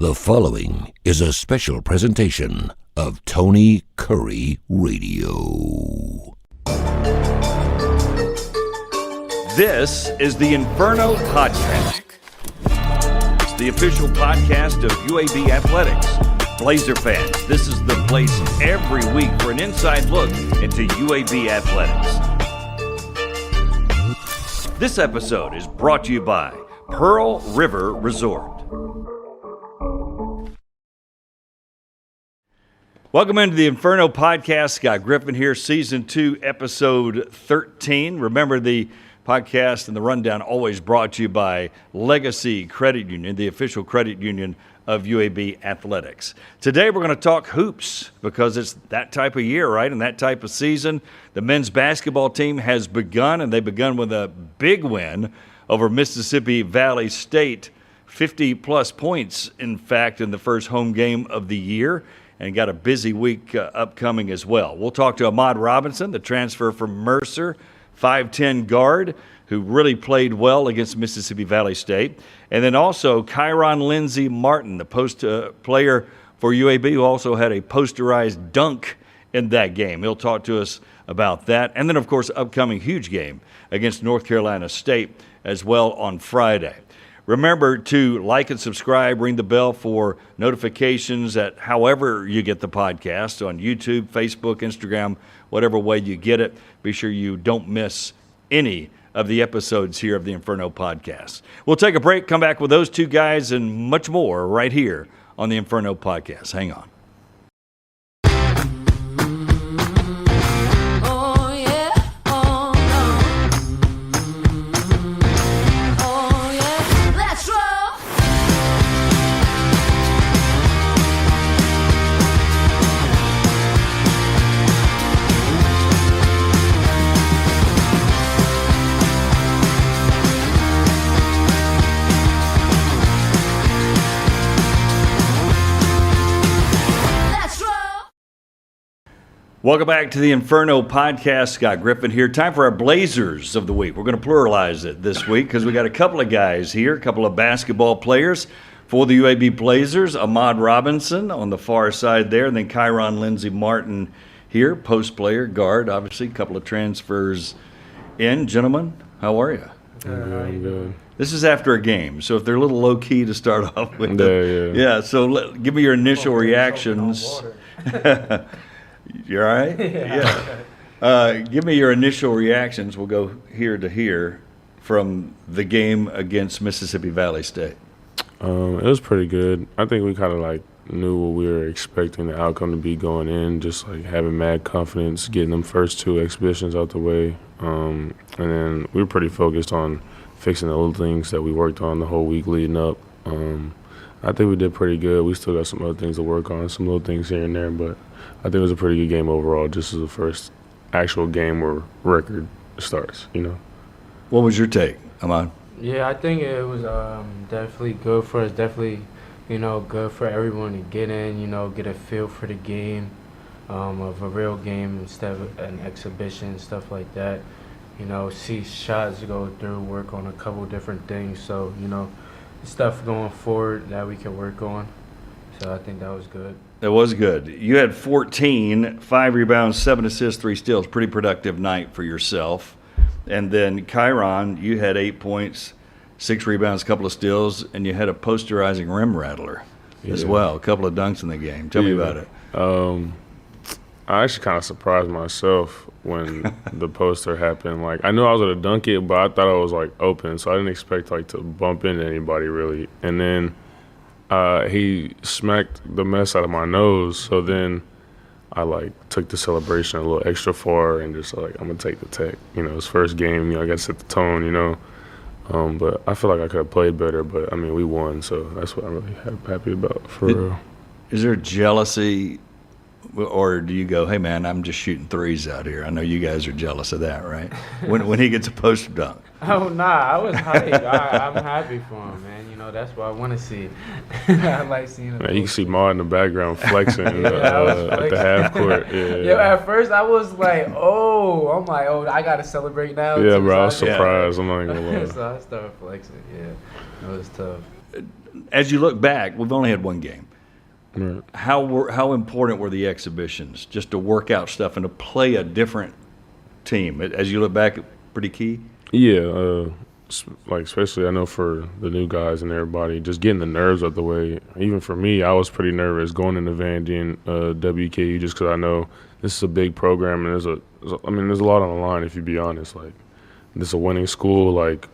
The following is a special presentation of Tony Kurre Radio. This is the Inferno Podcast. It's the official podcast of UAB Athletics. Blazer fans, this is the place every week for an inside look into UAB Athletics. This episode is brought to you by Pearl River Resort. Welcome into the Inferno Podcast. Scott Griffin here, Season 2, Episode 13. Remember, the podcast and the rundown always brought to you by Legacy Credit Union, the official credit union of UAB Athletics. Today we're going to talk hoops because it's that type of year, right? And that type of season. The men's basketball team has begun, and they've begun with a big win over Mississippi Valley State. 50-plus points, in fact, in the first home game of the year. And got a busy week upcoming as well. We'll talk to Ahmad Robinson, the transfer from Mercer, 5'10 guard, who really played well against Mississippi Valley State. And then also KyeRon Lindsay-Martin, the post player for UAB, who also had a posterized dunk in that game. He'll talk to us about that. And then, of course, upcoming huge game against North Carolina State as well on Friday. Remember to like and subscribe, ring the bell for notifications at however you get the podcast, on YouTube, Facebook, Instagram, whatever way you get it. Be sure you don't miss any of the episodes here of the Inferno Podcast. We'll take a break, come back with those two guys and much more right here on the Inferno Podcast. Hang on. Welcome back to the Inferno Podcast. Scott Griffin here. Time for our Blazers of the week. We're going to pluralize it this week because we got a couple of guys here, a couple of basketball players for the UAB Blazers. Ahmad Robinson on the far side there, and then KyeRon Lindsay-Martin here, post player, guard, obviously, a couple of transfers in. Gentlemen, how are you? I'm good. This is after a game, so if they're a little low-key to start off with. Yeah, so give me your initial reactions. You all right? Yeah. Give me your initial reactions. We'll go here to here from the game against Mississippi Valley State. It was pretty good. I think we kind of like knew what we were expecting the outcome to be going in, just like having mad confidence, getting them first two exhibitions out the way. And then we were pretty focused on fixing the little things that we worked on the whole week leading up. I think we did pretty good. We still got some other things to work on, some little things here and there, but I think it was a pretty good game overall, just as the first actual game where record starts, you know. What was your take, Ahmad? Yeah, I think it was definitely good for us, definitely, good for everyone to get in, get a feel for the game, of a real game instead of an exhibition, stuff like that. See shots go through, work on a couple different things, so, stuff going forward that we can work on. So I think that was good. It was good. You had 14, 5 rebounds, 7 assists, 3 steals. Pretty productive night for yourself. And then KyeRon, you had 8 points, 6 rebounds, a couple of steals, and you had a posterizing rim rattler as well. A couple of dunks in the game. Tell me about it. I actually kind of surprised myself when the poster happened. Like, I knew I was going to dunk it, but I thought I was, like, open, so I didn't expect, like, to bump into anybody, really. And then he smacked the mess out of my nose, so then I, like, took the celebration a little extra far and just, like, I'm going to take the tech. His first game, I got to set the tone, But I feel like I could have played better, but, I mean, we won, so that's what I'm really happy about, for real. Is there jealousy? Or do you go, hey, man, I'm just shooting threes out here? I know you guys are jealous of that, right? when he gets a post dunk. Oh, nah, I was hyped. I'm happy for him, man. That's what I want to see. I like seeing him. Man, you can see Ma in the background flexing, at the half court. Yeah, at first I was like, I got to celebrate now. Yeah, bro, I was surprised. I'm not going to lie. So I started flexing, yeah. It was tough. as you look back, we've only had one game. Right. How important were the exhibitions just to work out stuff and to play a different team? As you look back, pretty key? Yeah, like especially I know for the new guys and everybody, just getting the nerves out the way. Even for me, I was pretty nervous going into Vandy and WKU just because I know this is a big program and there's a lot on the line if you be honest. Like this is a winning school, like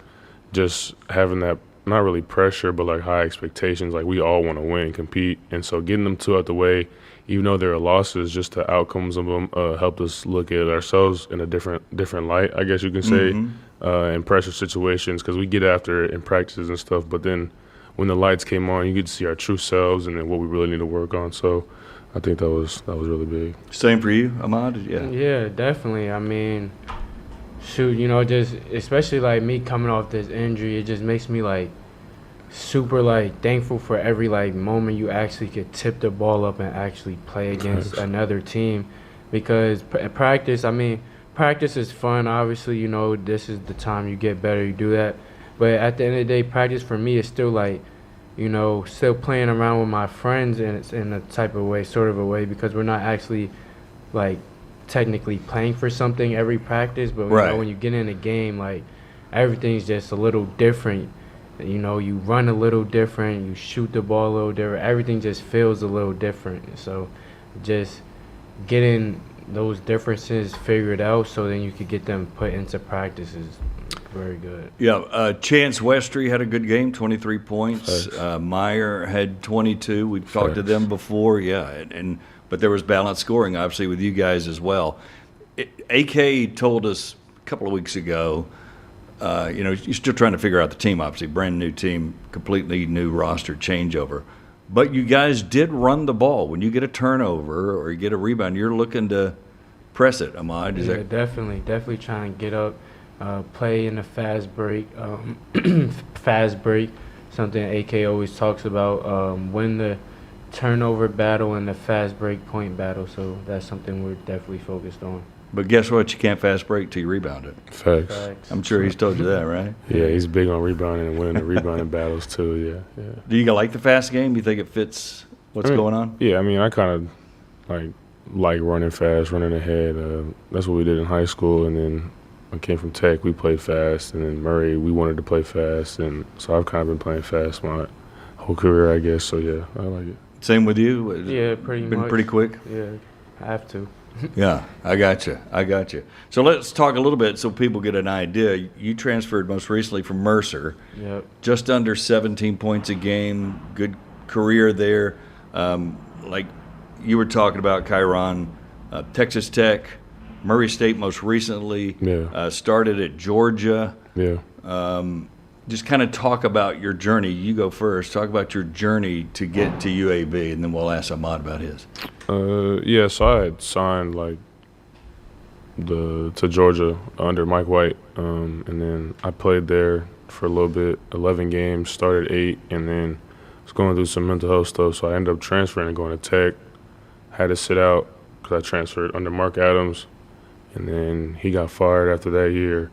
just having that not really pressure but like high expectations. Like we all want to win and compete, and so getting them two out the way, even though there are losses, just the outcomes of them helped us look at ourselves in a different light, I guess you can say. In pressure situations because we get after it in practices and stuff, but then when the lights came on, you get to see our true selves and then what we really need to work on. So I think that was really big. Same for you, Ahmad? Yeah, definitely. I mean, shoot, just especially like me coming off this injury, it just makes me like super like thankful for every like moment you actually could tip the ball up and actually play against another team, because practice is fun, obviously, this is the time you get better, you do that. But at the end of the day, practice for me is still like, still playing around with my friends in a type of way, sort of a way, because we're not actually like technically playing for something every practice. But when you get in a game, like everything's just a little different. You run a little different, you shoot the ball a little different, everything just feels a little different. So just getting those differences figured out so then you could get them put into practice is very good. Yeah, Chance Westry had a good game, 23 points. Meyer had 22. We've talked to them before, but there was balanced scoring, obviously, with you guys as well. AK told us a couple of weeks ago, you're still trying to figure out the team, obviously, brand new team, completely new roster changeover. But you guys did run the ball. When you get a turnover or you get a rebound, you're looking to press it, Ahmad. Definitely trying to get up, play in the fast break. Fast break, something AK always talks about, win the turnover battle and the fast break point battle. So that's something we're definitely focused on. But guess what? You can't fast break till you rebound it. Facts. I'm sure he's told you that, right? Yeah, he's big on rebounding and winning the rebounding battles too. Yeah. Do you like the fast game? You think it fits what's going on? Yeah, I kind of like running fast, running ahead. That's what we did in high school, and then I came from Tech. We played fast, and then Murray, we wanted to play fast, and so I've kind of been playing fast my whole career, I guess. So yeah, I like it. Same with you? Yeah, pretty much. Been pretty quick? Yeah, I have to. Yeah, I got you. So let's talk a little bit so people get an idea. You transferred most recently from Mercer. Yep. Just under 17 points a game, good career there. Like you were talking about, KyeRon, Texas Tech, Murray State most recently, started at Georgia. Yeah. Just kind of talk about your journey. You go first. Talk about your journey to get to UAB, and then we'll ask Ahmad about his. So I had signed to Georgia under Mike White, and then I played there for a little bit, 11 games, started 8, and then was going through some mental health stuff, so I ended up transferring and going to Tech. Had to sit out because I transferred under Mark Adams, and then he got fired after that year.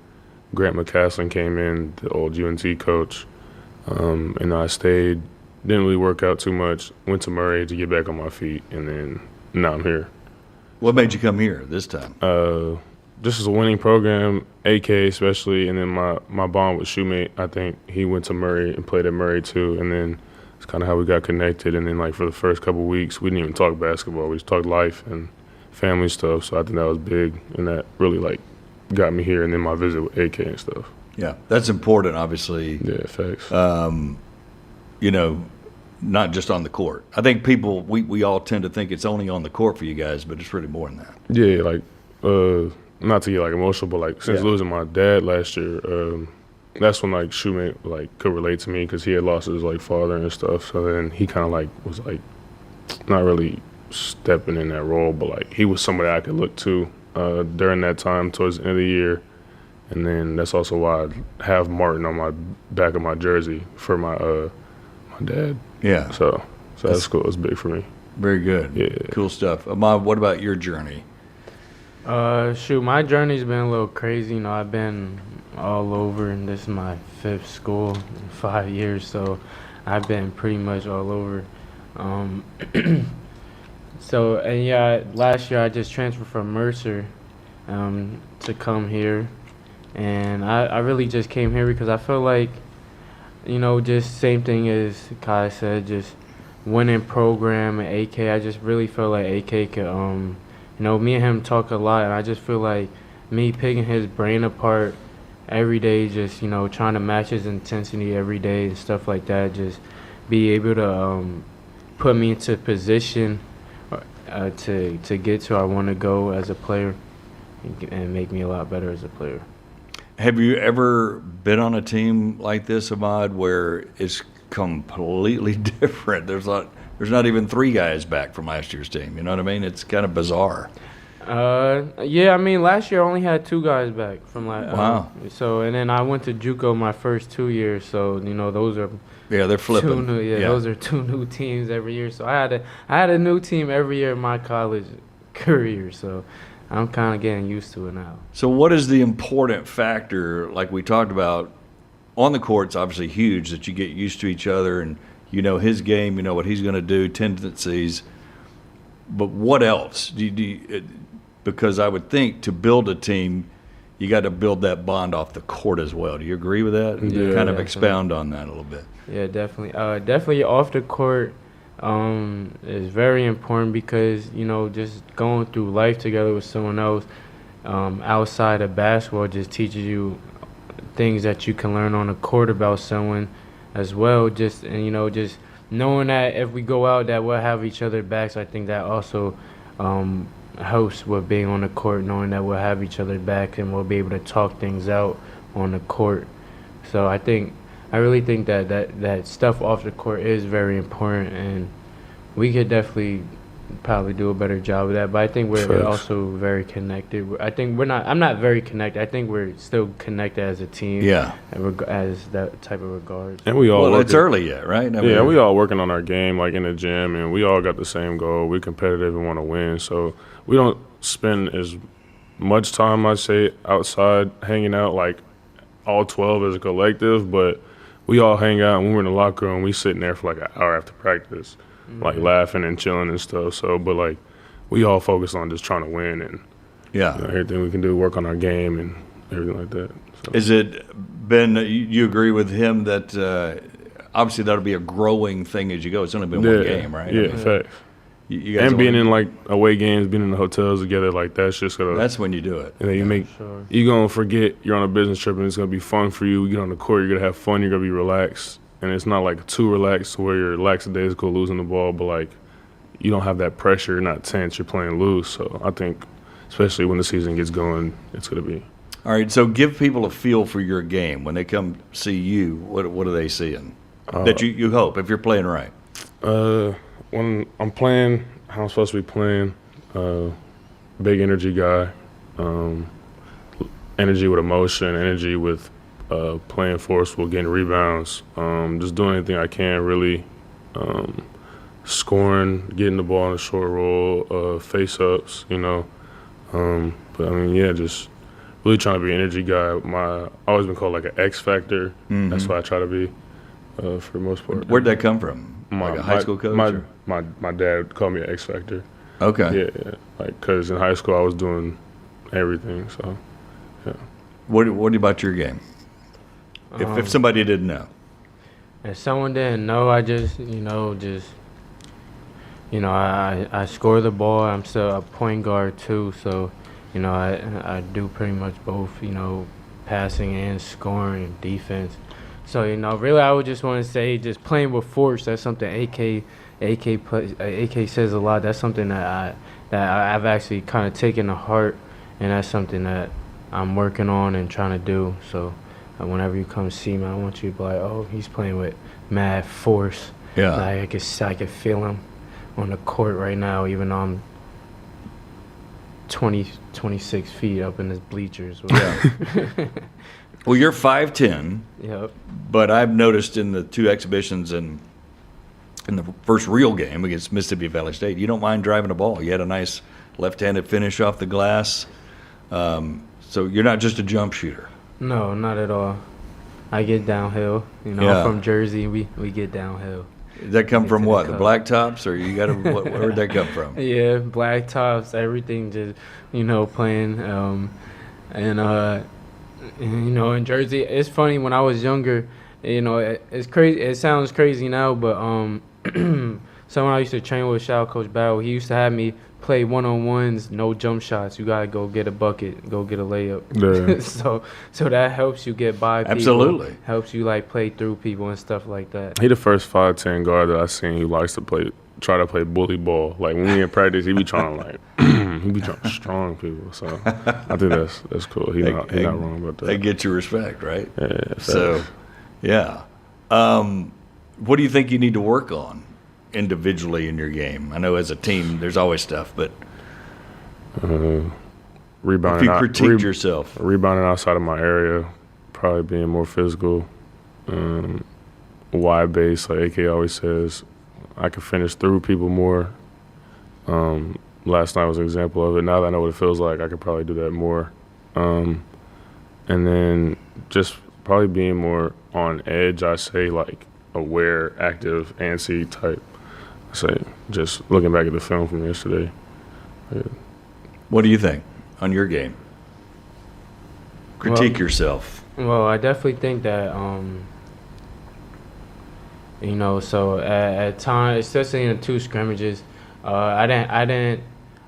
Grant McCaslin came in, the old UNT coach, and I stayed. Didn't really work out too much. Went to Murray to get back on my feet, and then now I'm here. What made you come here this time? This is a winning program, AK especially, and then my bond with Shoemate, I think he went to Murray and played at Murray too, and then it's kind of how we got connected. And then for the first couple of weeks, we didn't even talk basketball. We just talked life and family stuff. So I think that was big, and that really got me here. And then my visit with AK and stuff. Yeah, that's important, obviously. Yeah, facts. Not just on the court. I think we all tend to think it's only on the court for you guys, but it's really more than that. Yeah, not to get emotional, but since losing my dad last year, that's when Shoemate could relate to me because he had lost his father and stuff. So then he kind of was not really stepping in that role, but he was somebody I could look to during that time towards the end of the year. And then that's also why I have Martin on my back of my jersey for my dad. Yeah. So that's cool. It's big for me. Very good. Yeah. Cool stuff. Ahmad, what about your journey? My journey's been a little crazy. I've been all over, and this is my 5th school in 5 years. So I've been pretty much all over. Um, so, and yeah, last year I just transferred from Mercer to come here. And I really just came here because I feel like, just same thing as Kai said, just winning program and AK. I just really feel like AK could, me and him talk a lot, and I just feel like me picking his brain apart every day, just, trying to match his intensity every day and stuff like that, just be able to put me into position to get to where I want to go as a player and make me a lot better as a player. Have you ever been on a team like this, Ahmad, where it's completely different? There's not even 3 guys back from last year's team. You know what I mean? It's kind of bizarre. Yeah, I mean, last year I only had 2 guys back from last. Wow. And then I went to JUCO my first 2 years, so those are they're flipping. Those are 2 new teams every year. So I had a new team every year in my college career. So I'm kind of getting used to it now. So what is the important factor, like we talked about, on the court's obviously huge, that you get used to each other and you know his game, you know what he's going to do, tendencies. But what else? Because I would think to build a team, you got to build that bond off the court as well. Do you agree with that? Yeah, kind of expound on that a little bit. Yeah, definitely. Definitely off the court is very important because, just going through life together with someone else outside of basketball just teaches you things that you can learn on the court about someone as well. Just knowing that if we go out that we'll have each other backs, I think that also helps with being on the court, knowing that we'll have each other back and we'll be able to talk things out on the court. So I really think that stuff off the court is very important, and we could definitely probably do a better job of that. But I think we're also very connected. I'm not very connected. I think we're still connected as a team. Yeah. As that type of regards. And we all it's early yet, right? We all working on our game, like in the gym, and we all got the same goal. We're competitive and want to win. So we don't spend as much time, I'd say, outside hanging out, like all 12 as a collective, but we all hang out, and when we're in the locker room, we sitting there for like an hour after practice, like laughing and chilling and stuff. So, but like, we all focus on just trying to win and everything we can do, work on our game and everything like that. So. Is it been, you agree with him that obviously that'll be a growing thing as you go? It's only been one game, right? Yeah, facts. You guys and being in like away games, being in the hotels together, like that's just gonna. That's when you do it. And then you gonna forget you're on a business trip and it's gonna be fun for you. You get on the court, you're gonna have fun, you're gonna be relaxed, and it's not like too relaxed where you're lackadaisical losing the ball, but like you don't have that pressure, you're not tense, you're playing loose. So I think, especially when the season gets going, it's gonna be. All right, so give people a feel for your game when they come see you. What are they seeing that you hope if you're playing right? When I'm playing, how I'm supposed to be playing, big energy guy, energy with emotion, energy with playing forceful, getting rebounds, just doing anything I can, really scoring, getting the ball in a short roll, face-ups, But I mean, just really trying to be an energy guy. I've always been called like an X factor. Mm-hmm. That's what I try to be for the most part. Where'd that come from? Like a high school coach? My dad called me an X factor. Okay. Yeah. Like, because in high school I was doing everything, so, yeah. What about your game? If somebody didn't know. If someone didn't know, I just, I score the ball. I'm still a point guard too, so, I do pretty much both, passing and scoring and defense. So, really I would just want to say just playing with force, that's something AK says a lot. That's something that I've actually kind of taken to heart, and that's something that I'm working on and trying to do. So whenever you come see me, I want you to be like, oh, he's playing with mad force. Yeah. Like I can feel him on the court right now, even though I'm 26 feet up in his bleachers. Yeah. Well, you're 5'10". Yep. But I've noticed in the 2 exhibitions and in the first real game against Mississippi Valley State, you don't mind driving the ball. You had a nice left-handed finish off the glass. So you're not just a jump shooter. No, not at all. I get downhill. You know, Yeah. I'm from Jersey. We get downhill. Does that come Get from to the what? The cup. black tops, or you got to? Where'd that come from? Yeah, black tops, everything just, playing. You know, in Jersey, it's funny, when I was younger, it's crazy. It sounds crazy now, but someone I used to train with, shout out Coach Battle, he used to have me play one-on-ones, no jump shots. You got to go get a bucket, go get a layup. Yeah. So that helps you get by people. Absolutely. Helps you, play through people and stuff like that. He the first 5'10" guard that I seen who likes to try to play bully ball. Like when we in practice, he be trying to he be trying to strong people. So I think that's cool. He not wrong about that. They get your respect, right? Yeah. So, yeah. What do you think you need to work on individually in your game? I know as a team, there's always stuff, but Rebounding. if you critique yourself, Rebounding outside of my area, probably being more physical, wide base. Like AK always says, I can finish through people more. Last night was an example of it. Now that I know what it feels like, I could probably do that more. And then just probably being more on edge. I say like aware, active, antsy type. I say just looking back at the film from yesterday. Yeah. what do you think on your game? Critique yourself. Well, I definitely think that, so at times, especially in the two scrimmages, I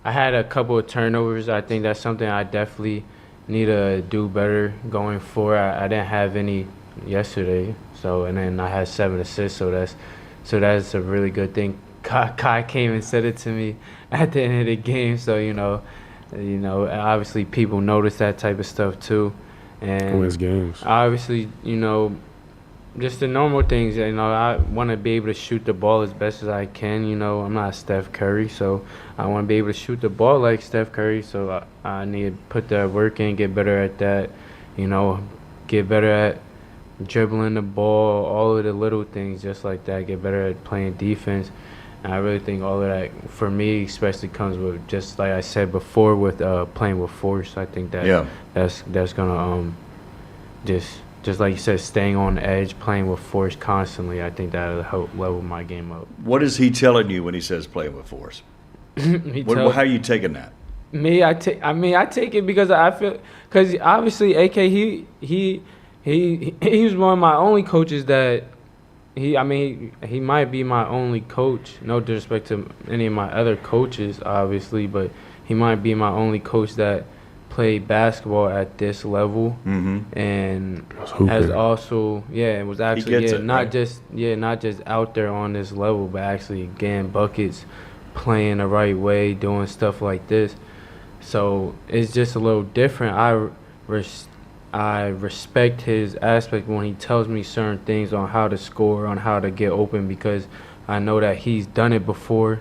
had a couple of turnovers. I think that's something I definitely need to do better going forward. I didn't have any yesterday, and then I had 7 assists, so that's a really good thing. Kai came and said it to me at the end of the game, so obviously people notice that type of stuff too, and Wins games. obviously just the normal things. I want to be able to shoot the ball as best as I can. I'm not Steph Curry, so I want to be able to shoot the ball like Steph Curry. So I need to put that work in, get better at that. Get better at dribbling the ball, all of the little things just like that. Get better at playing defense. And I really think all of that, for me especially, comes with, just like I said before, with playing with force. I think that's gonna just like you said, staying on the edge, playing with force constantly. I think that'll help level my game up. What is he telling you when he says playing with force? How are you taking that? Me, I take it because I feel, because obviously AK he was one of my only coaches that he might be my only coach. No disrespect to any of my other coaches, obviously, but he might be my only coach that played basketball at this level, and has also it was actually not just out there on this level, but actually getting buckets, playing the right way, doing stuff like this. So it's just a little different. I respect his aspect when he tells me certain things on how to score, on how to get open, because I know that he's done it before,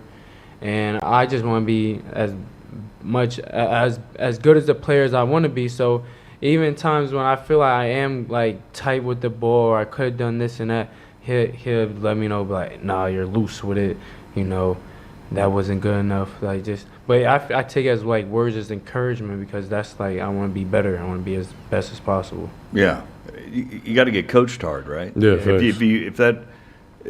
and I just want to be as good as the players I want to be. So even times when I feel like I am tight with the ball, or I could have done this and that, he'll let me know, be like, nah, you're loose with it, that wasn't good enough. But I take it as words as encouragement, because that's I want to be better. I want to be as best as possible. Yeah, you got to get coached hard, right? Yeah. If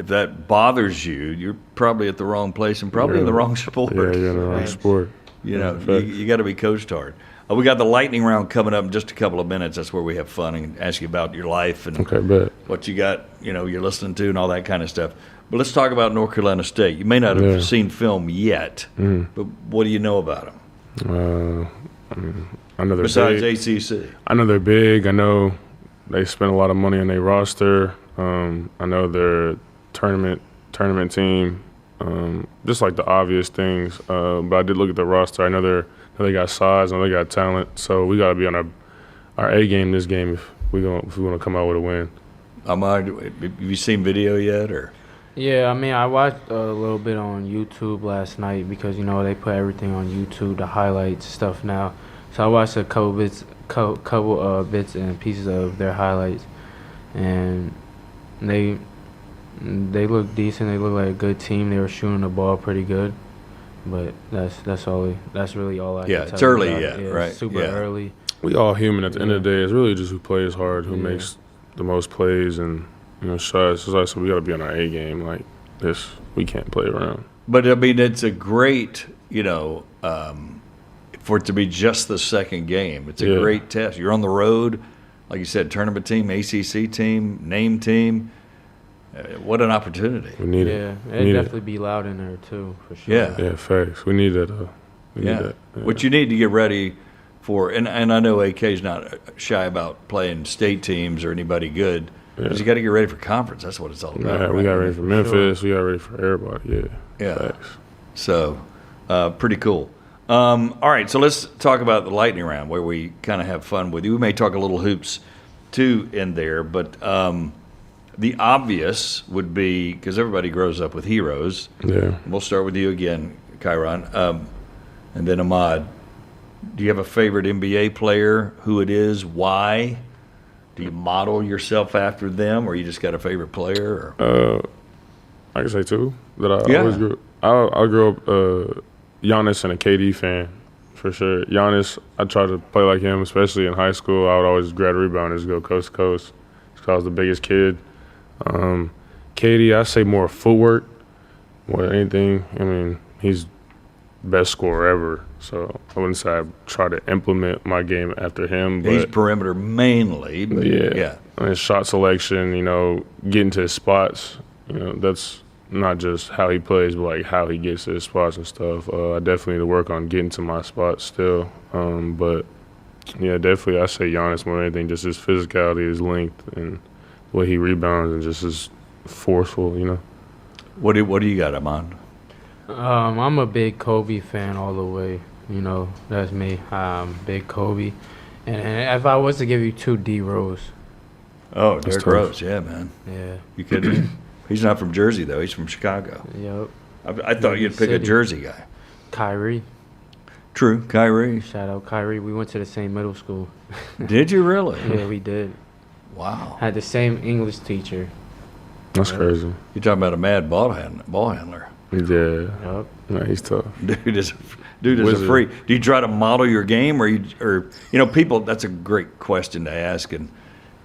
that bothers you, you're probably at the wrong place and probably in the wrong sport. Yeah, you're in the wrong sport. You got to be coached hard. We got the lightning round coming up in just a couple of minutes. That's where we have fun and ask you about your life and what you got, you're listening to and all that kind of stuff. But let's talk about North Carolina State. You may not have seen film yet, but what do you know about them? I know they're besides big. ACC. I know they're big. I know they spend a lot of money on their roster. I know they're tournament team. Just like the obvious things. But I did look at the roster. I know they got size. I know they got talent. So we got to be on our A game this game if we want to come out with a win. Ahmad, have you seen video yet, or? Yeah, I watched a little bit on YouTube last night, because they put everything on YouTube, the highlights stuff now. So I watched a couple bits and pieces of their highlights, and they look decent. They look like a good team. They were shooting the ball pretty good, but that's really all I can tell it's early you yet, yeah, right? Super early. We all human at the end of the day. It's really just who plays hard, who makes the most plays and shots. So we got to be on our A game. Like this, we can't play around. But I mean, it's a great, for it to be just the second game. It's a great test. You're on the road, like you said, tournament team, ACC team, name team. What an opportunity. We need it. Yeah, it'd definitely be loud in there too, for sure. Yeah, facts. We need that. We need that. Yeah. What you need to get ready for, and I know AK's not shy about playing state teams or anybody good, because you got to get ready for conference. That's what it's all about. Yeah, right? we got ready for Memphis. We got ready for everybody. Yeah. Facts. So, pretty cool. All right, so let's talk about the lightning round where we kind of have fun with you. We may talk a little hoops too in there, but the obvious would be, because everybody grows up with heroes. Yeah. We'll start with you again, KyeRon, and then Ahmad. Do you have a favorite NBA player? Who it is? Why? Do you model yourself after them, or you just got a favorite player? Or? I can say two that I always grew. I grew up Giannis and a KD fan for sure. Giannis, I tried to play like him, especially in high school. I would always grab a rebound and just go coast to coast because I was the biggest kid. KD, I say more footwork more than anything. I mean, he's best scorer ever, so I wouldn't say I try to implement my game after him. But he's perimeter mainly, but yeah. I mean, shot selection, getting to his spots, that's not just how he plays, but like how he gets to his spots and stuff. I definitely need to work on getting to my spots still. But yeah, definitely I say Giannis more than anything, just his physicality, his length, and the way he rebounds, and just his forceful, What do you got, Ahmad? I'm a big Kobe fan all the way. That's me. Big Kobe. And if I was to give you two, D Rose. Oh, Derrick Rose, yeah, man. Yeah. You kidding me? He's not from Jersey, though. He's from Chicago. Yep. I thought you'd pick a Jersey guy. Kyrie. True, Kyrie. Shout out Kyrie. We went to the same middle school. Did you really? Yeah, we did. Wow. Had the same English teacher. That's crazy. You're talking about a mad ball handler. Yeah. Yep. No, he's tough. Dude is a freak. Do you try to model your game, or people? That's a great question to ask,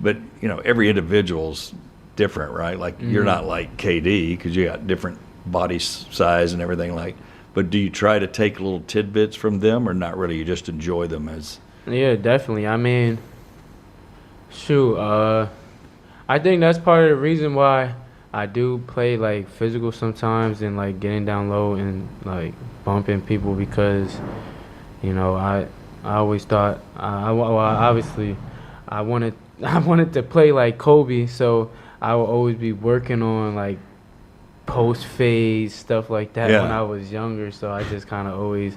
but every individual's different, right? Like you're not like KD because you got different body size and everything like. But do you try to take little tidbits from them, or not really? You just enjoy them as. Yeah, definitely. I mean, shoot. I think that's part of the reason why I do play like physical sometimes and like getting down low and like bumping people because, I always thought obviously I wanted to play like Kobe, so I would always be working on like post phase stuff like that when I was younger. So I just kind of always,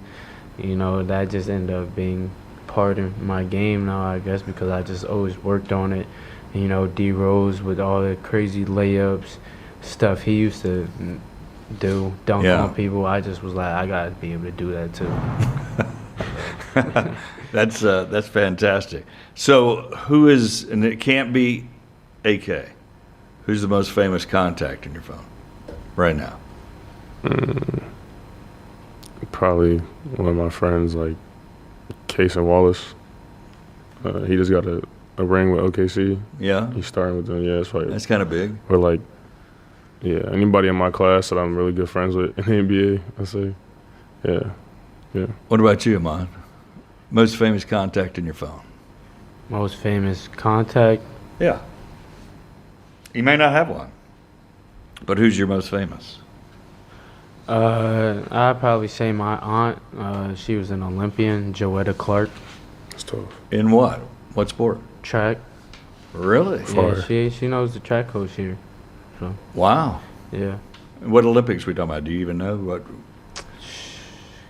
that just ended up being part of my game now, I guess, because I just always worked on it. D Rose with all the crazy layups, stuff he used to dunk on people. I just was like, I gotta be able to do that too. That's fantastic. So who is, and it can't be AK, who's the most famous contact in your phone right now? Probably one of my friends, like Casey Wallace. He just got a ring with OKC. Yeah. He's starting with them. Yeah, it's probably. That's kind of big. Or like, anybody in my class that I'm really good friends with in the NBA, I say. Yeah. What about you, Ahmad? Most famous contact in your phone? Most famous contact? Yeah. You may not have one, but who's your most famous? I'd probably say my aunt. She was an Olympian, Joetta Clark. That's tough. In what? What sport? Track. Really? Yeah, she knows the track coach here. So. Wow. Yeah. What Olympics we talking about? Do you even know what?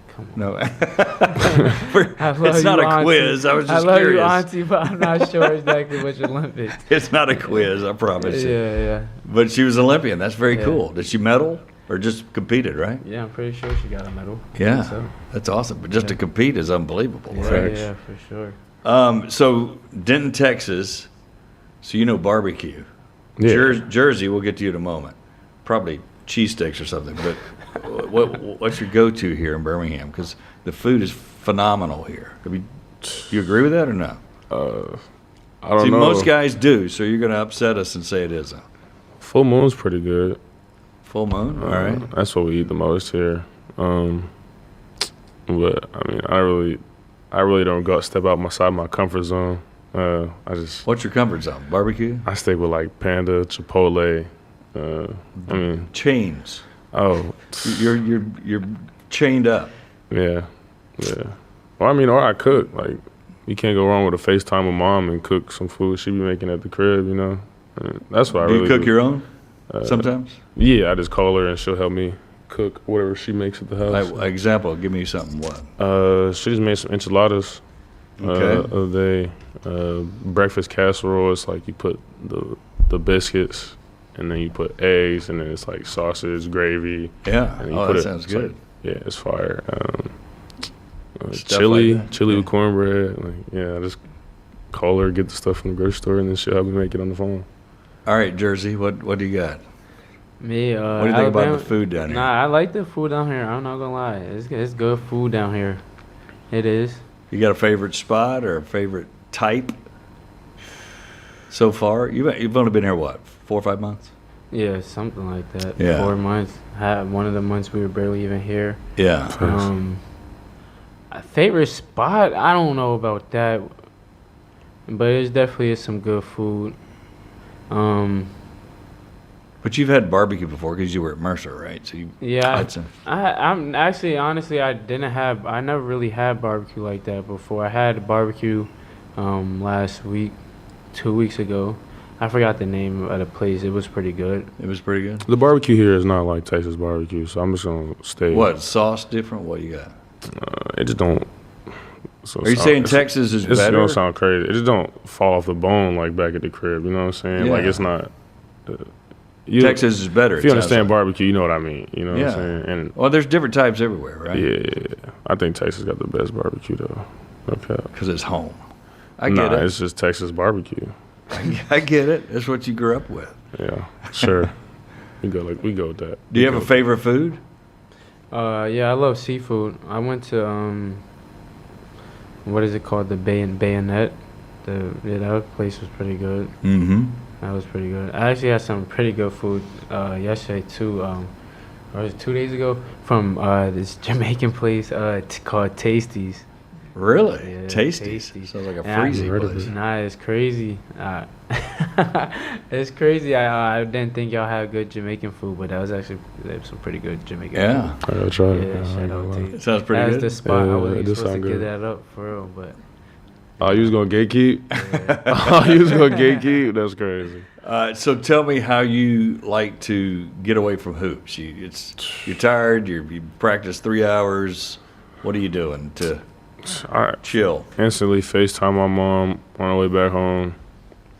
Come on. No. It's not a quiz. I was just curious. curious. You, Auntie, but I'm not sure exactly which Olympics. It's not a quiz, I promise. Yeah. But she was Olympian. That's very cool. Did she medal or just competed, right? Yeah, I'm pretty sure she got a medal. Yeah. So. That's awesome. But just to compete is unbelievable, right? Yeah, for sure. So Denton, Texas. So you know barbecue. Yeah. Jersey, we'll get to you in a moment. Probably cheesesteaks or something. But what's your go-to here in Birmingham? Because the food is phenomenal here. Do you agree with that or no? I don't See, know. most guys do, so you're going to upset us and say it isn't. Full moon's pretty good. Full moon? All right. That's what we eat the most here. But I mean, I really don't step outside my comfort zone. What's your comfort zone? Barbecue? I stick with like Panda, Chipotle. I mean, Chains. oh, You're chained up. yeah. Well, I mean, or I cook. Like, you can't go wrong with a FaceTime with mom and cook some food she be making at the crib. You know, that's what I Do really you cook your own sometimes? Yeah, I just call her and she'll help me cook whatever she makes at the house. Like, example, give me something. What? She just made some enchiladas Okay. the other day. Breakfast casserole. It's like you put the biscuits and then you put eggs and then it's like sausage, gravy. Yeah. And you Oh, put that sounds good. Like, yeah, it's fire. Stuff Chili like that. with Yeah. cornbread. Like, yeah, I just call her, get the stuff from the grocery store, and then she'll help me make it on the phone. All right, Jersey, what do you got? Me, What do you think about the food down here? Nah, I like the food down here. I'm not gonna lie. It's good food down here. It is. You got a favorite spot or a favorite type so far? You've only been here, what, 4 or 5 months? Yeah, something like that. Yeah. 4 months. One of the months we were barely even here. Yeah. A favorite spot? I don't know about that, but it definitely is some good food. But you've had barbecue before because you were at Mercer, right? So you Yeah, had some. I'm actually honestly I never really had barbecue like that before. I had barbecue last week, 2 weeks ago. I forgot the name of the place. It was pretty good. It was pretty good. The barbecue here is not like Texas barbecue, so I'm just gonna stay. What, sauce different? What you got? It just don't. So Are you saying Texas is It's better? gonna sound crazy. It just don't fall off the bone like back at the crib. You know what I'm saying? Like Yeah. it's not. Texas is better. If you it sounds understand like. barbecue, you know what I mean. You know Yeah. what I'm saying? And Well, there's different types everywhere, right? yeah, I think Texas got the best barbecue though. Okay. Because it's home. I Nah, get it. it's just Texas barbecue. I get it. That's what you grew up with. Yeah, sure. we go with that. Do you have a favorite food? Yeah, I love seafood. I went to what is it called? The Bayonet. That place was pretty good. Mm-hmm. That was pretty good. I actually had some pretty good food yesterday too. Or was it 2 days ago from this Jamaican place called Tasties. Really? Yeah, Tasty. Tasty. Sounds like a Yeah, freezy heard of place. Nah, it's crazy. It's crazy. I didn't think y'all had good Jamaican food, but that was actually some pretty good Jamaican Yeah. food. I gotta try it. Yeah, I ain't shout gonna out lie. to It you. sounds pretty That's good. the spot. Yeah, I it wasn't does supposed to sound give good. that up for real, but Oh, you was gonna gatekeep? yeah. Oh, you was gonna gatekeep? That's crazy. So tell me how you like to get away from hoops. You're tired. You practice 3 hours. What are you doing to I chill? instantly FaceTime my mom on the way back home.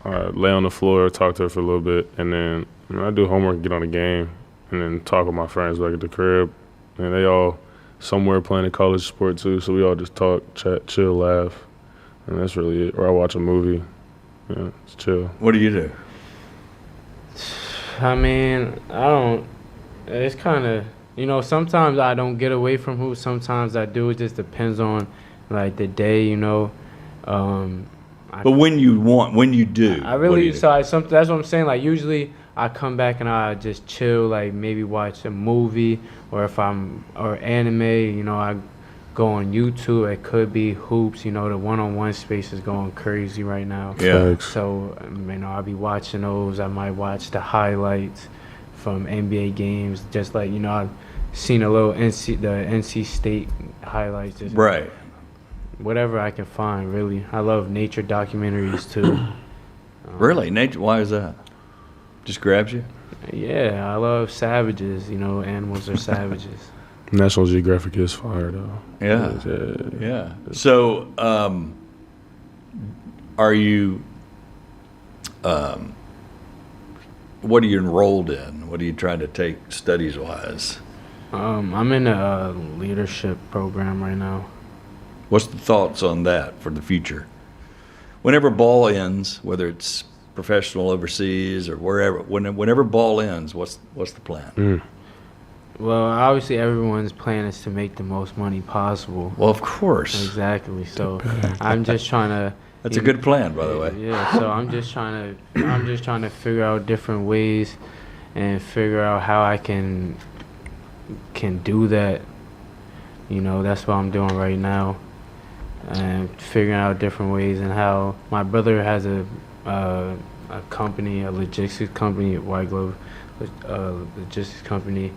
I lay on the floor, talk to her for a little bit, and then I do homework, get on the game, and then talk with my friends back at the crib. And they all somewhere playing a college sport too, so we all just talk, chat, chill, laugh, and that's really it. Or I watch a movie. Yeah, it's chill. What do you do? I mean, I don't. It's kind of, sometimes I don't get away from hoops. Sometimes I do. It just depends on, like, the day, But when you do, I what really do you do? that's what I'm saying. Like, usually I come back and I just chill, like maybe watch a movie, or or anime. I go on YouTube. It could be hoops. The one-on-one space is going crazy right now. Yeah. Facts. So I'll be watching those. I might watch the highlights from NBA games. Just like I've seen a little the NC State highlights. Just Right. whatever I can find. Really, I love nature documentaries too. Really? Nature? Why is that? Just grabs you? Yeah, I love savages. Animals are savages. National Geographic is fire though. Yeah. Yeah. Yeah. So, are you? What are you enrolled in? What are you trying to take studies wise? I'm in a leadership program right now. What's the thoughts on that for the future? Whenever ball ends, whether it's professional overseas or wherever, whenever ball ends, what's the plan? Well, obviously everyone's plan is to make the most money possible. Well, of course. Exactly. So I'm just trying to That's a good plan, by the way. Yeah, so I'm just trying to figure out different ways and figure out how I can do that. You know, that's what I'm doing right now, and figuring out different ways. And how my brother has a company, a logistics company, White Glove logistics company,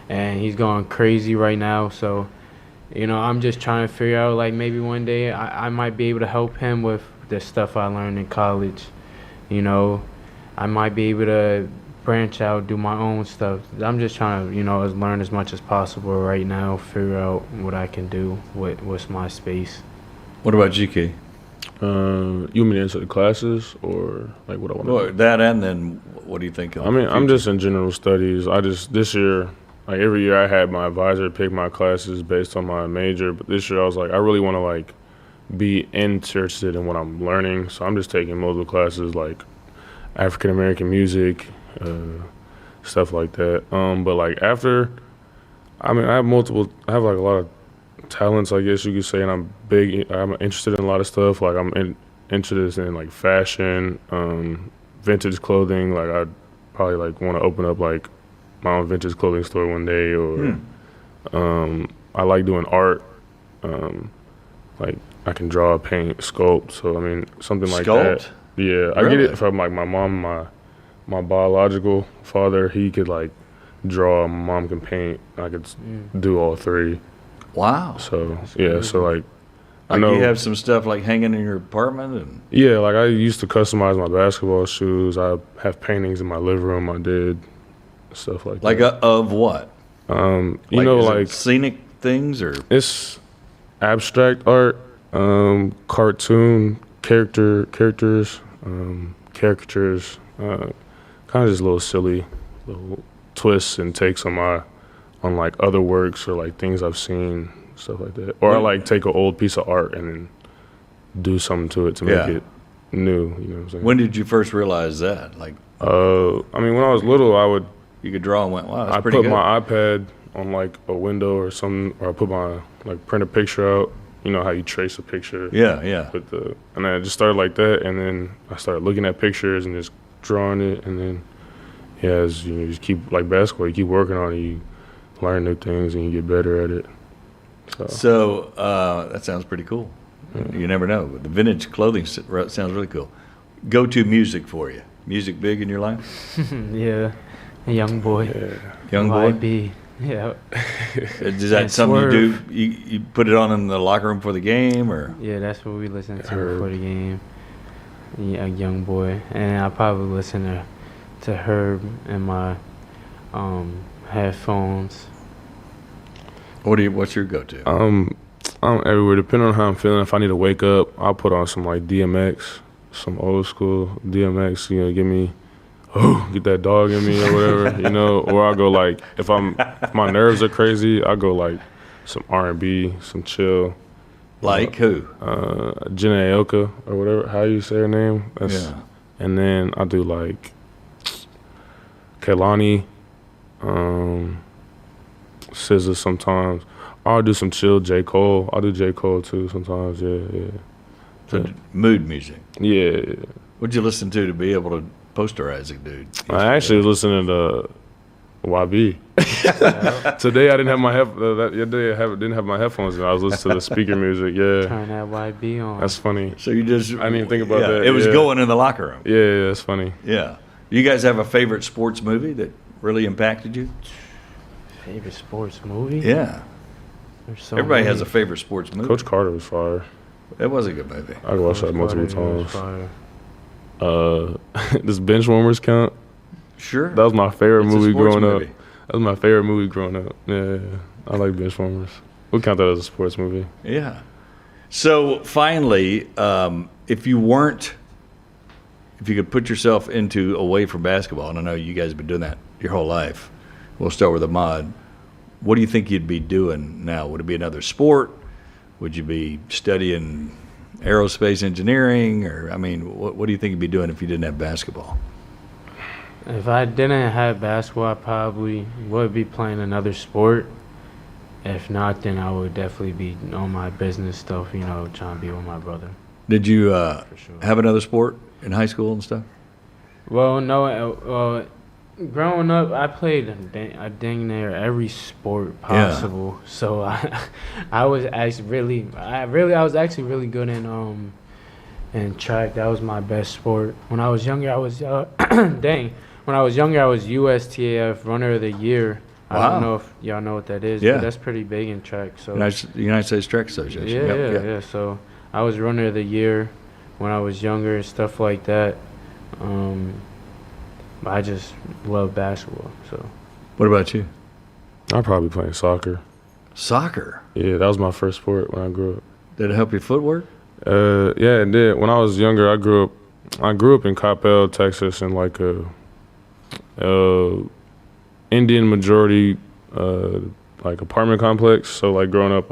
and he's going crazy right now. So, you know, I'm just trying to figure out, like, maybe one day I might be able to help him with the stuff I learned in college. You know, I might be able to branch out, do my own stuff. I'm just trying to, you know, learn as much as possible right now, figure out what I can do, what's my space. What about you, Key? You want me to answer the classes or like what I want to Well, do? that, and then what do you think? I mean, I'm just in general studies. This year, like every year I had my advisor pick my classes based on my major, but this year I was like, I really want to like be interested in what I'm learning. So I'm just taking multiple classes like African American music, stuff like that. But like after, I mean, I have like a lot of talents, I guess you could say, and I'm interested in a lot of stuff. Like I'm interested in like fashion, vintage clothing. Like I'd probably like want to open up like my own vintage clothing store one day, or I like doing art. Like I can draw, paint, sculpt. So I mean, something like Sculpt? that. Yeah, I get it from like my mom, my biological father. He could like draw. My mom can paint. I could do all three. Wow. So yeah, so like I Like know you have some stuff like hanging in your apartment, and yeah, like I used to customize my basketball shoes. I have paintings in my living room. I did stuff like like that. of what? You know, is it like scenic things, or it's abstract art, cartoon characters, caricatures, kind of just little silly little twists and takes on like other works or like things I've seen, stuff like that. Or I like take an old piece of art and then do something to it to make it new. You know what I'm saying? when did you first realize that? Like I mean, when I was little, you could draw and went, wow, that's I pretty put good. my iPad on like a window or something, or I put my like print a picture out. You know how you trace a picture? Yeah. And I just started like that, and then I started looking at pictures and just drawing it, and then as you just keep like basketball, you keep working on it, you learn new things and you get better at it. So that sounds pretty cool. You never know. But the vintage clothing sounds really cool. Go-to music for you. Music big in your life? Yeah, a young boy. Young boy? YB. Yeah. Is that And something you do? Swerve. You put it on in the locker room for the game, or? Yeah, that's what we listen to Herb. before the game. Yeah, a young boy. And I probably listen to Herb in my headphones. What's your go-to? I'm everywhere, depending on how I'm feeling. If I need to wake up, I'll put on some like DMX, some old school DMX, you know, get that dog in me or whatever, you know. Or I'll go like, if my nerves are crazy, I'll go like some R&B, some chill. Like who? Jenna Aoka or whatever, how you say her name. Yeah. And then I'll do like Kehlani, SZA sometimes. I'll do some chill J. Cole. I'll do J. Cole too sometimes, yeah. So mood music. Yeah. What'd you listen to be able to posterize it, dude? I actually was listening to YB. Today I didn't have my didn't have my headphones in. I was listening to the speaker music, yeah. Turn that YB on. That's funny. So you just... I didn't even think about that. It was yeah. going in the locker room. Yeah, that's funny. Yeah. You guys have a favorite sports movie that really impacted you? Favorite sports movie? Yeah. There's so Everybody many. has a favorite sports movie. Coach Carter was fire. That was a good movie. I could watch that Coach multiple Carter was times. fire. Does Bench Warmers count? Sure. That was my favorite It's a movie sports growing movie. up. That was my favorite movie growing up. Yeah, I like Bench Warmers. We'll count that as a sports movie. Yeah. So finally, if you could put yourself away from basketball, and I know you guys have been doing that your whole life. We'll start with Ahmad. What do you think you'd be doing now? Would it be another sport? Would you be studying aerospace engineering? Or, I mean, what do you think you'd be doing if you didn't have basketball? If I didn't have basketball, I probably would be playing another sport. If not, then I would definitely be on my business stuff, you know, trying to be with my brother. Did you sure. have another sport in high school and stuff? Well, no. Growing up, I played a dang near every sport possible. So I was actually really good in track. That was my best sport. When I was younger, I was When I was younger, I was USTAF Runner of the Year. Wow. I don't know if y'all know what that is, Yeah. but that's pretty big in track. So United States Track Association. yeah, Yep. So I was Runner of the Year when I was younger, stuff like that. I just love basketball. So What about you? I'm probably playing soccer. Soccer. Yeah, that was my first sport when I grew up. Did it help your footwork? Yeah, it did. When I was younger, I grew up in Coppell, Texas, in like a Indian majority like apartment complex. So like growing up,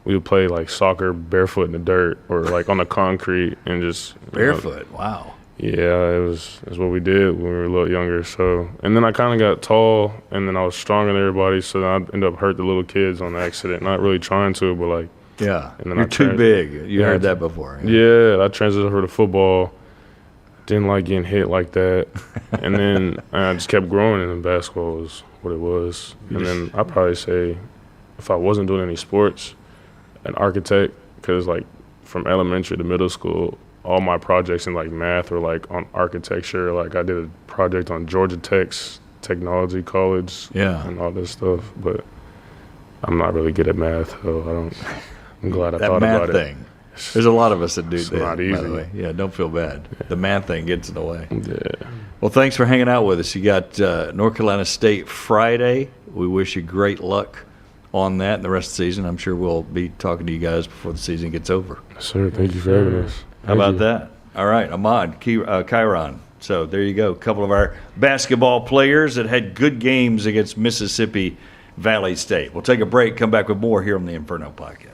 we would play like soccer barefoot in the dirt or like on the concrete and just Barefoot. Wow. Yeah, it was what we did when we were a little younger. So, and then I kind of got tall, and then I was stronger than everybody. So then I ended up hurt the little kids on accident. Not really trying to, but like. Yeah. And then You're too big. You heard that before. Yeah, I transitioned over to football. Didn't like getting hit like that, and then I just kept growing. And then basketball was what it was. And then I'd probably say, if I wasn't doing any sports, an architect, because like from elementary to middle school, all my projects in like math were like on architecture. Like I did a project on Georgia Tech's technology college and all this stuff. But I'm not really good at math, so I'm glad I thought about thing. it. There's a lot of us that do It's that, not by easy. the way. Yeah, don't feel bad. The math thing gets in the way. Yeah. Well, thanks for hanging out with us. You got North Carolina State Friday. We wish you great luck on that and the rest of the season. I'm sure we'll be talking to you guys before the season gets over. Sir, thank you for having us. How about that? All right, Ahmad, KyeRon. So there you go. A couple of our basketball players that had good games against Mississippi Valley State. We'll take a break, come back with more here on the Inferno Podcast.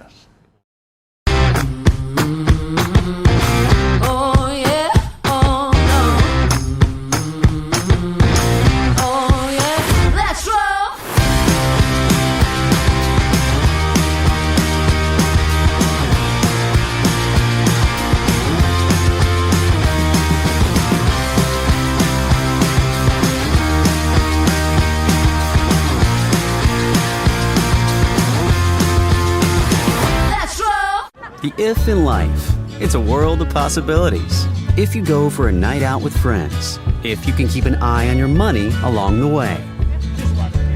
The if in life. It's a world of possibilities. If you go for a night out with friends. If you can keep an eye on your money along the way.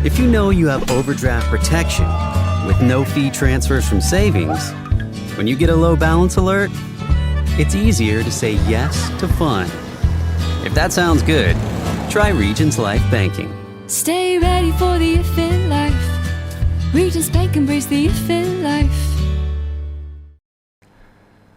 If you know you have overdraft protection with no fee transfers from savings. When you get a low balance alert, it's easier to say yes to fun. If that sounds good, try Regions Life Banking. Stay ready for the if in life. Regions Bank embrace the if in life.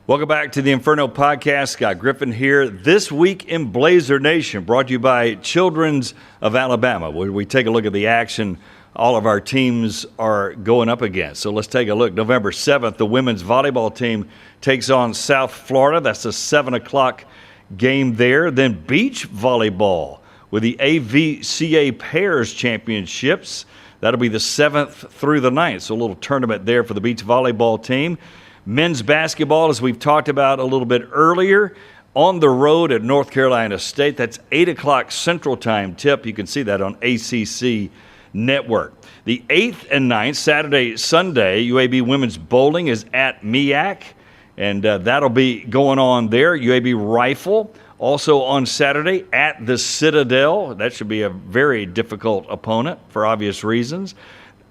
Welcome back to the Inferno Podcast. Scott Griffin here. This Week in Blazer Nation, brought to you by Children's of Alabama, where we take a look at the action all of our teams are going up against. So let's take a look. November 7th, the women's volleyball team takes on South Florida. That's a 7 o'clock game there. Then beach volleyball with the AVCA Pairs Championships. That'll be the 7th through the 9th. So a little tournament there for the beach volleyball team. Men's basketball, as we've talked about a little bit earlier, on the road at North Carolina State. That's 8 o'clock Central Time tip. You can see that on ACC Network. The 8th and 9th, Saturday, Sunday, UAB women's bowling is at MEAC, and that'll be going on there. UAB rifle also on Saturday at the Citadel. That should be a very difficult opponent for obvious reasons.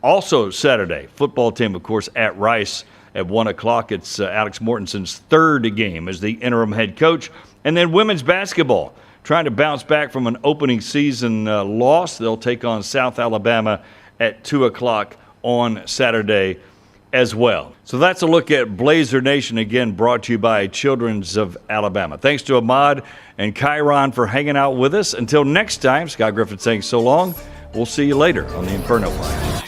Also Saturday, football team, of course, at Rice. At 1 o'clock, it's Alex Mortenson's third game as the interim head coach. And then women's basketball, trying to bounce back from an opening season loss. They'll take on South Alabama at 2 o'clock on Saturday as well. So that's a look at Blazer Nation, again, brought to you by Children's of Alabama. Thanks to Ahmad and KyeRon for hanging out with us. Until next time, Scott Griffin saying so long. We'll see you later on the Inferno Podcast.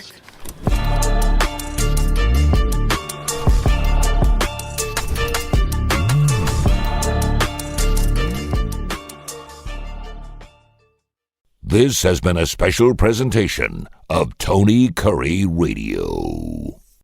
This has been a special presentation of Tony Kurre Radio.